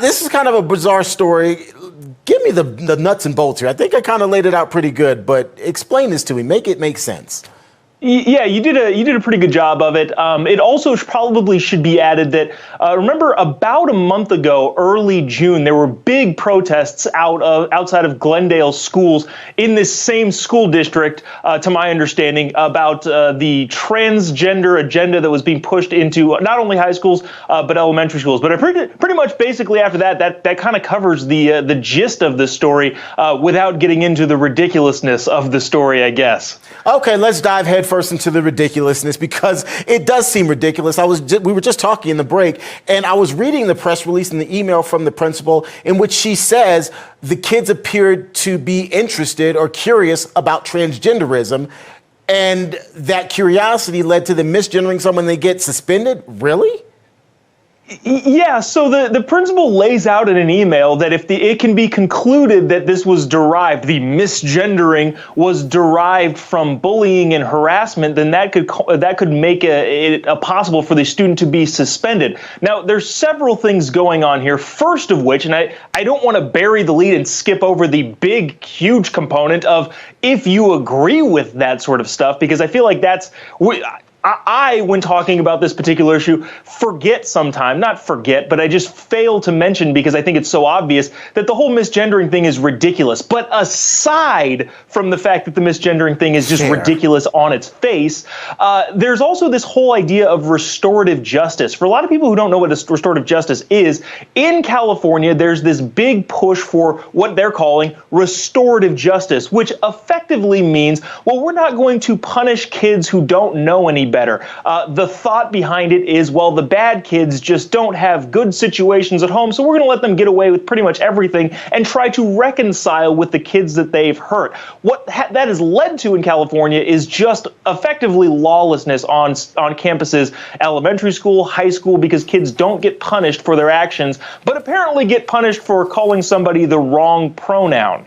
This is kind of a bizarre story. Give me the nuts and bolts here. I think I kind of laid it out pretty good, but explain this to me. Make it make sense. Yeah, you did a pretty good job of it. It also probably should be added that remember about a month ago, early June, there were big protests outside of Glendale schools in this same school district, to my understanding, about the transgender agenda that was being pushed into not only high schools but elementary schools. But pretty much basically after that kind of covers the gist of the story without getting into the ridiculousness of the story, I guess. Okay, let's dive headfirst into the ridiculousness because it does seem ridiculous. We were just talking in the break, and I was reading the press release and the email from the principal in which she says the kids appeared to be interested or curious about transgenderism, and that curiosity led to them misgendering someone. They get suspended. Really? Yeah, so the principal lays out in an email that if it can be concluded that this was derived, the misgendering was derived from bullying and harassment, then that could make it possible for the student to be suspended. Now, there's several things going on here. First of which, and I don't want to bury the lead and skip over the big, huge component of if you agree with that sort of stuff, because I feel like I, when talking about this particular issue, not forget, but I just fail to mention because I think it's so obvious that the whole misgendering thing is ridiculous. But aside from the fact that the misgendering thing is just ridiculous on its face, there's also this whole idea of restorative justice. For a lot of people who don't know what restorative justice is, in California, there's this big push for what they're calling restorative justice, which effectively means, well, we're not going to punish kids who don't know any better. The thought behind it is, well, the bad kids just don't have good situations at home, so we're going to let them get away with pretty much everything and try to reconcile with the kids that they've hurt. What that has led to in California is just effectively lawlessness on campuses, elementary school, high school, because kids don't get punished for their actions, but apparently get punished for calling somebody the wrong pronoun.